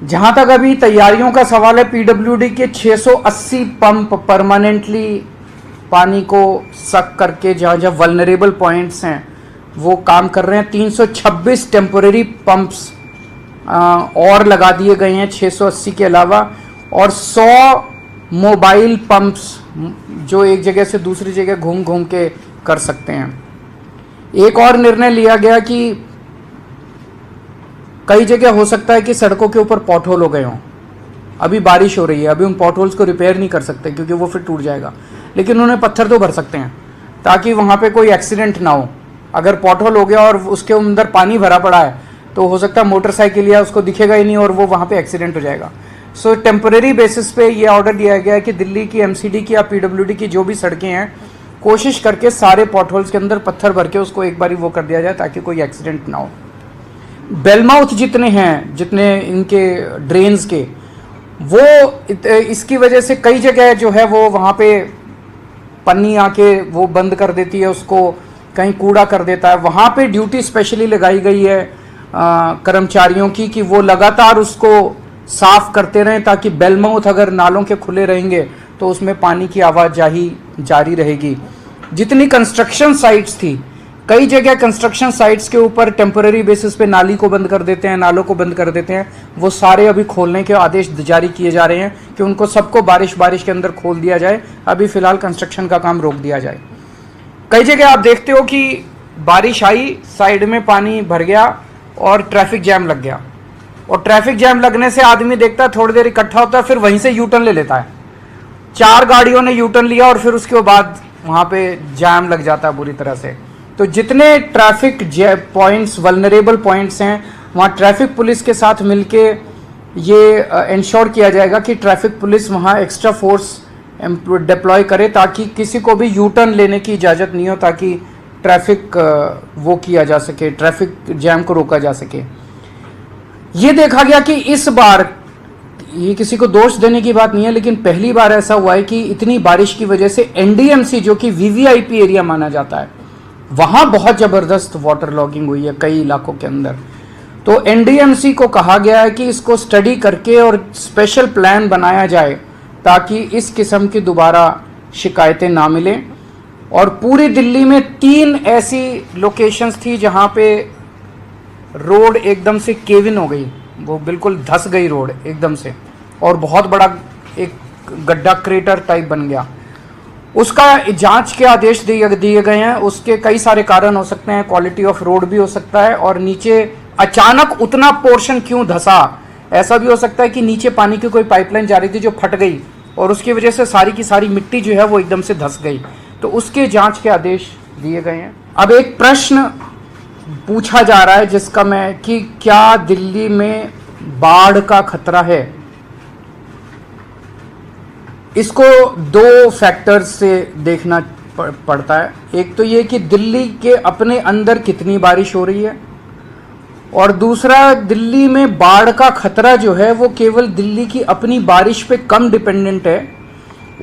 जहां तक अभी तैयारियों का सवाल है, पीडब्ल्यूडी के 680 पंप परमानेंटली पानी को सक करके जहां जहां वल्नरेबल पॉइंट्स हैं वो काम कर रहे हैं। 326 टेम्पोरेरी पंप्स और लगा दिए गए हैं 680 के अलावा, और 100 मोबाइल पंप्स जो एक जगह से दूसरी जगह घूम घूम के कर सकते हैं। एक और निर्णय लिया गया कि कई जगह हो सकता है कि सड़कों के ऊपर पॉट होल हो गए हों। अभी बारिश हो रही है, अभी उन पॉट होल्स को रिपेयर नहीं कर सकते क्योंकि वो फिर टूट जाएगा, लेकिन उन्हें पत्थर तो भर सकते हैं ताकि वहाँ पे कोई एक्सीडेंट ना हो। अगर पॉट होल हो गया और उसके अंदर पानी भरा पड़ा है तो हो सकता है मोटरसाइकिल या उसको दिखेगा ही नहीं और वो वहाँ पे एक्सीडेंट हो जाएगा। सो टेम्परेरी बेसिस पे ये ऑर्डर दिया गया है कि दिल्ली की एमसीडी की या पीडब्ल्यूडी की जो भी सड़कें हैं, कोशिश करके सारे पॉट होल्स के अंदर पत्थर भर के उसको एक बारी वो कर दिया जाए ताकि कोई एक्सीडेंट ना हो। बेलमाउथ जितने हैं, जितने इनके ड्रेन्स के, वो इसकी वजह से कई जगह जो है वो वहाँ पे पन्नी आके वो बंद कर देती है उसको, कहीं कूड़ा कर देता है। वहाँ पे ड्यूटी स्पेशली लगाई गई है कर्मचारियों की कि वो लगातार उसको साफ करते रहें ताकि बेलमाउथ अगर नालों के खुले रहेंगे तो उसमें पानी की आवाजाही जारी रहेगी। जितनी कंस्ट्रक्शन साइट्स थी, कई जगह कंस्ट्रक्शन साइट्स के ऊपर टेम्पररी बेसिस पे नाली को बंद कर देते हैं, नालों को बंद कर देते हैं, वो सारे अभी खोलने के आदेश जारी किए जा रहे हैं कि उनको सबको बारिश के अंदर खोल दिया जाए। अभी फिलहाल कंस्ट्रक्शन का काम रोक दिया जाए। कई जगह आप देखते हो कि बारिश आई, साइड में पानी भर गया और ट्रैफिक जैम लग गया, और ट्रैफिक जैम लगने से आदमी देखता है थोड़ी देर इकट्ठा होता है, फिर वहीं से यूटर्न ले लेता है। 4 गाड़ियों ने यूटर्न लिया और फिर उसके बाद वहाँ पे जैम लग जाता है बुरी तरह से। तो जितने ट्रैफिक पॉइंट्स, वल्नरेबल पॉइंट्स हैं, वहाँ ट्रैफिक पुलिस के साथ मिलके ये इंश्योर किया जाएगा कि ट्रैफिक पुलिस वहाँ एक्स्ट्रा फोर्स डिप्लॉय करे ताकि किसी को भी यूटर्न लेने की इजाज़त नहीं हो, ताकि ट्रैफिक वो किया जा सके, ट्रैफिक जैम को रोका जा सके। ये देखा गया कि इस बार, ये किसी को दोष देने की बात नहीं है, लेकिन पहली बार ऐसा हुआ है कि इतनी बारिश की वजह से एनडीएमसी जो कि वीवीआईपी एरिया माना जाता है, वहाँ बहुत ज़बरदस्त वाटर लॉगिंग हुई है कई इलाकों के अंदर। तो एनडीएमसी को कहा गया है कि इसको स्टडी करके और स्पेशल प्लान बनाया जाए ताकि इस किस्म की दोबारा शिकायतें ना मिलें। और पूरी दिल्ली में 3 ऐसी लोकेशंस थी जहाँ पे रोड एकदम से केविन हो गई, वो बिल्कुल धंस गई रोड एकदम से, और बहुत बड़ा एक गड्ढा, क्रेटर टाइप बन गया। उसका जांच के आदेश दिए गए हैं। उसके कई सारे कारण हो सकते हैं, क्वालिटी ऑफ रोड भी हो सकता है, और नीचे अचानक उतना पोर्शन क्यों धंसा, ऐसा भी हो सकता है कि नीचे पानी की कोई पाइपलाइन जा रही थी जो फट गई और उसकी वजह से सारी की सारी मिट्टी जो है वो एकदम से धंस गई। तो उसके जांच के आदेश दिए गए हैं। अब एक प्रश्न पूछा जा रहा है जिसका मैं, कि क्या दिल्ली में बाढ़ का खतरा है। इसको 2 फैक्टर्स से देखना पड़ता है। एक तो ये कि दिल्ली के अपने अंदर कितनी बारिश हो रही है, और दूसरा दिल्ली में बाढ़ का खतरा जो है वो केवल दिल्ली की अपनी बारिश पे कम डिपेंडेंट है।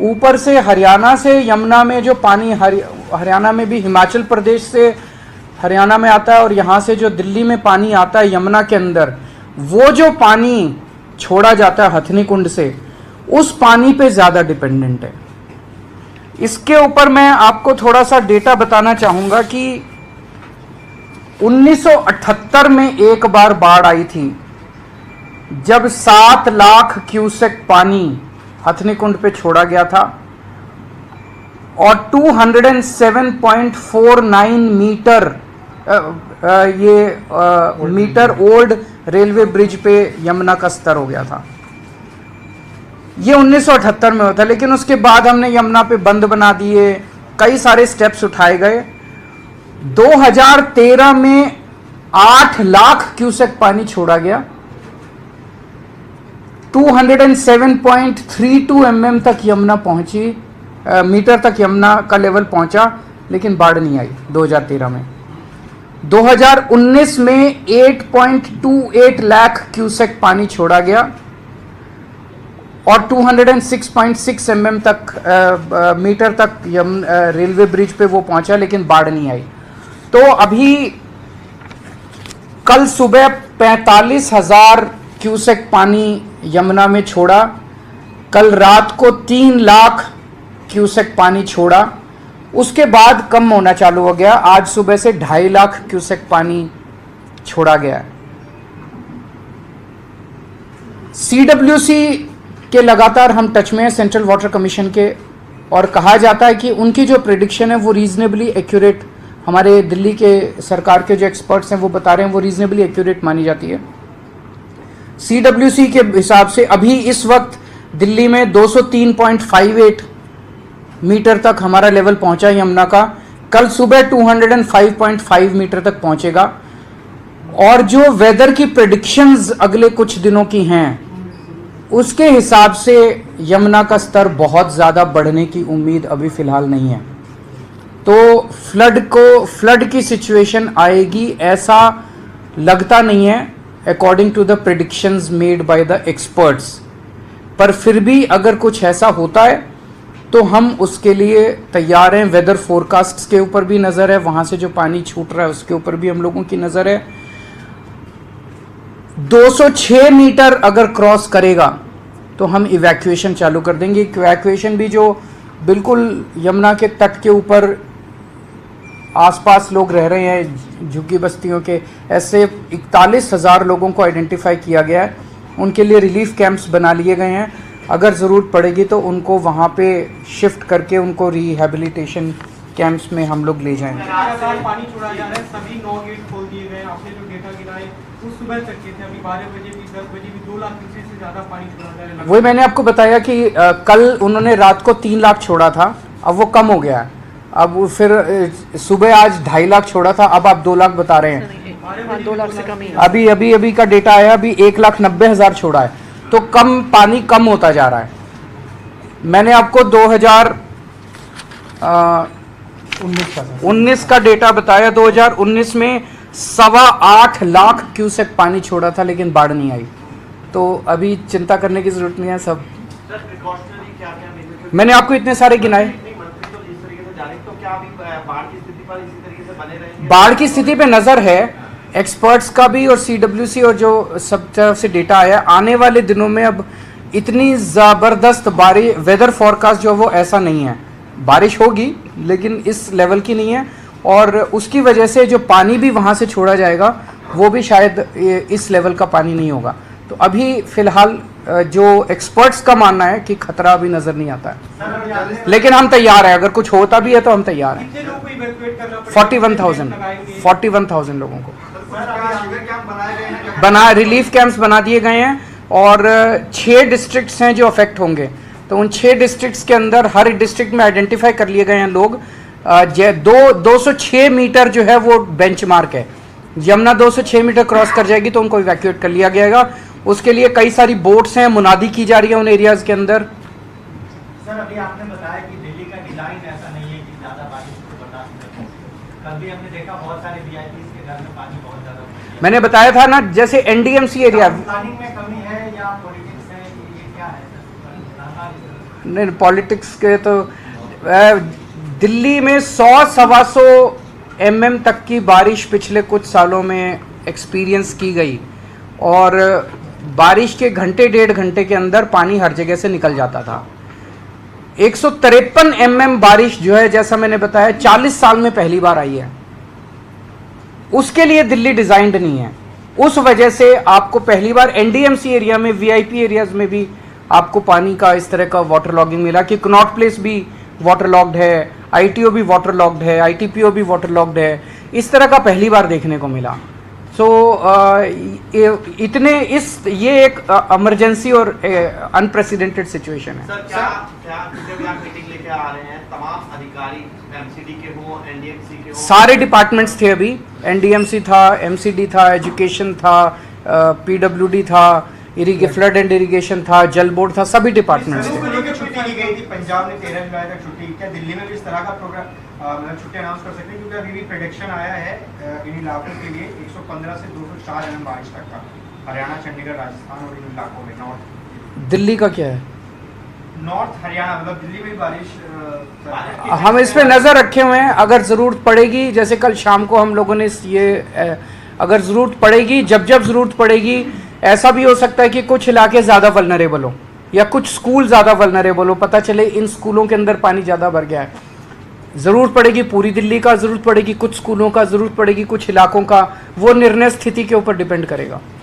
ऊपर से हरियाणा से यमुना में जो पानी, हरियाणा में भी हिमाचल प्रदेश से हरियाणा में आता है, और यहाँ से जो दिल्ली में पानी आता है यमुना के अंदर, वो जो पानी छोड़ा जाता है हथनी कुंड से, उस पानी पे ज़्यादा डिपेंडेंट है। इसके ऊपर मैं आपको थोड़ा सा डेटा बताना चाहूँगा कि 1978 में एक बार बाढ़ आई थी जब 7 लाख क्यूसेक पानी हथनी कुंड पे छोड़ा गया था, और 207.49 metre metre old railway bridge पे यमुना का स्तर हो गया था। ये 1978 में हुआ था, लेकिन उसके बाद हमने यमुना पे बंद बना दिए, कई सारे स्टेप्स उठाए गए। 2013 में 8 लाख क्यूसेक पानी छोड़ा गया, 207.32 mm तक यमुना पहुंची, मीटर तक यमुना का लेवल पहुंचा, लेकिन बाढ़ नहीं आई 2013 में। 2019 में 8.28 लाख क्यूसेक पानी छोड़ा गया और 206.6 mm तक मीटर तक रेलवे ब्रिज पे वो पहुंचा, लेकिन बाढ़ नहीं आई। तो अभी कल सुबह 45,000 क्यूसेक पानी यमुना में छोड़ा। कल रात को 3 लाख क्यूसेक पानी छोड़ा, उसके बाद कम होना चालू हो गया। आज सुबह से 2.5 लाख क्यूसेक पानी छोड़ा गया। सीडब्ल्यूसी के लगातार हम टच में हैं, सेंट्रल वाटर कमीशन के, और कहा जाता है कि उनकी जो प्रिडिक्शन है वो रीजनेबली एक्यूरेट, हमारे दिल्ली के सरकार के जो एक्सपर्ट्स हैं वो बता रहे हैं वो रीजनेबली एक्यूरेट मानी जाती है। सीडब्ल्यूसी के हिसाब से अभी इस वक्त दिल्ली में 203.58 मीटर तक हमारा लेवल पहुंचा यमुना का। कल सुबह 205.5 मीटर तक पहुंचेगा। और जो वेदर की प्रेडिक्शंस अगले कुछ दिनों की हैं उसके हिसाब से यमुना का स्तर बहुत ज़्यादा बढ़ने की उम्मीद अभी फ़िलहाल नहीं है। तो फ्लड की सिचुएशन आएगी ऐसा लगता नहीं है according to the predictions made by the experts. पर फिर भी अगर कुछ ऐसा होता है तो हम उसके लिए तैयार हैं। वेदर फोरकास्ट्स के ऊपर भी नज़र है, वहाँ से जो पानी छूट रहा है उसके ऊपर भी हम लोगों की नज़र है। 206 मीटर अगर क्रॉस करेगा तो हम इवैक्यूएशन चालू कर देंगे। इवैक्यूएशन भी जो बिल्कुल यमुना के तट के ऊपर आसपास लोग रह रहे हैं झुग्गी बस्तियों के, ऐसे 41,000 लोगों को आइडेंटिफाई किया गया है। उनके लिए रिलीफ कैंप्स बना लिए गए हैं। अगर ज़रूरत पड़ेगी तो उनको वहाँ पे शिफ्ट करके उनको रिहैबिलिटेशन कैंप्स में हम लोग ले जाएंगे। पानी छोड़ा जा रहा है, सभी 9 गेट खोल दिए गए। आपने जो डेटा गिनाए वो सुबह तक के थे, अभी 12 बजे भी 10 बजे भी 2 लाख क्यूसेक से ज़्यादा पानी छोड़ा जा रहा है। वही मैंने आपको बताया कि कल उन्होंने रात को 3 लाख छोड़ा था, अब वो कम हो गया है। अब फिर सुबह आज 2.5 लाख छोड़ा था, अब आप 2 लाख बता रहे हैं। 2 लाख से कम ही अभी अभी का डेटा आया, अभी 1,90,000 छोड़ा है। तो पानी कम होता जा रहा है। मैंने आपको 2019 का डेटा बताया। 2019 में 8.25 लाख क्यूसेक पानी छोड़ा था लेकिन बाढ़ नहीं आई। तो अभी चिंता करने की जरूरत नहीं है। सब मैंने आपको इतने सारे गिनाए। बाढ़ की स्थिति पे नजर है एक्सपर्ट्स का भी और सीडब्ल्यूसी और जो सब तरफ से डेटा आया। आने वाले दिनों में अब इतनी ज़बरदस्त बारिश, वेदर फोरकास्ट जो वो ऐसा नहीं है, बारिश होगी लेकिन इस लेवल की नहीं है। और उसकी वजह से जो पानी भी वहाँ से छोड़ा जाएगा वो भी शायद इस लेवल का पानी नहीं होगा। तो अभी फ़िलहाल जो एक्सपर्ट्स का मानना है कि खतरा अभी नज़र नहीं आता है, लेकिन हम तैयार हैं। अगर कुछ होता भी है तो हम तैयार हैं। 41,000 लोगों को रिलीफ कैंप्स बना दिए गए हैं। और 6 डिस्ट्रिक्ट्स हैं जो अफेक्ट होंगे। तो उन 6 डिस्ट्रिक्ट्स के अंदर हर डिस्ट्रिक्ट में आइडेंटिफाई कर लिए गए हैं लोग। 206 मीटर जो है वो बेंचमार्क है। यमुना 206 मीटर क्रॉस कर जाएगी तो उनको इवैक्यूएट कर लिया जाएगा। उसके लिए कई सारी बोट्स हैं, मुनादी की जा रही है उन एरियाज के अंदर। सर अभी आपने बताया कि दिल्ली का डिजाइन ऐसा नहीं है कि ज्यादा बारिश को बर्दाश्त कर सके। कल भी हमने देखा बहुत सारे वीआईपीज़ के घर में पानी बहुत ज्यादा। मैंने बताया था ना, जैसे एनडीएमसी एरिया प्लानिंग में कमी है या पॉलिटिक्स है, ये क्या है? नहीं, पॉलिटिक्स के तो दिल्ली में 100-125 mm तक की बारिश पिछले कुछ सालों में एक्सपीरियंस की गई। और बारिश के घंटे 1.5 घंटे के अंदर पानी हर जगह से निकल जाता था। 153 mm बारिश जो है, जैसा मैंने बताया, 40 साल में पहली बार आई है। उसके लिए दिल्ली डिजाइंड नहीं है। उस वजह से आपको पहली बार एनडीएमसी एरिया में, वीआईपी एरियाज में भी आपको पानी का इस तरह का वाटर लॉगिंग मिला कि कनॉट प्लेस भी वाटर लॉग्ड है, आईटीओ भी वाटर लॉग्ड है, आईटीपीओ भी वाटर लॉग्ड है। इस तरह का पहली बार देखने को मिला। सो ये एक इमरजेंसी और अनप्रेसिडेंटेड सिचुएशन है। सर क्या मीटिंग लेके आ रहे हैं तमाम अधिकारी, एमसीडी के हो, एनडीएमसी के हो? सारे डिपार्टमेंट्स थे अभी। एनडीएमसी था, एमसीडी था, एजुकेशन था, पीडब्ल्यूडी था, फ्लड एंड इरिगेशन था, जल बोर्ड था, सभी डिपार्टमेंट्स थे। छुट्टी दी गई थी, पंजाब ने 13 जुलाई तक छुट्टी। क्या दिल्ली में भी इस तरह का प्रोग्राम छुट्टी अनाउंस कर सकते हैं? क्योंकि अभी भी प्रेडिक्शन आया है इन इलाकों के लिए 115 से 204 mm बारिश तक का, हरियाणा, चंडीगढ़, राजस्थान और इन इलाकों में। नॉर्थ दिल्ली का क्या है? नॉर्थ हरियाणा, मतलब दिल्ली में भी बारिश। हम इस पे नज़र रखे हुए हैं। अगर ज़रूरत पड़ेगी, जैसे कल शाम को हम लोगों ने ये अगर ज़रूरत पड़ेगी, जब ज़रूरत पड़ेगी, ऐसा भी हो सकता है कि कुछ इलाके ज़्यादा वल्नरेबल हो या कुछ स्कूल ज़्यादा वल्नरेबल हो, पता चले इन स्कूलों के अंदर पानी ज़्यादा भर गया है, ज़रूरत पड़ेगी पूरी दिल्ली का, ज़रूरत पड़ेगी कुछ स्कूलों का, ज़रूरत पड़ेगी कुछ इलाकों का, वो निर्णय स्थिति के ऊपर डिपेंड करेगा।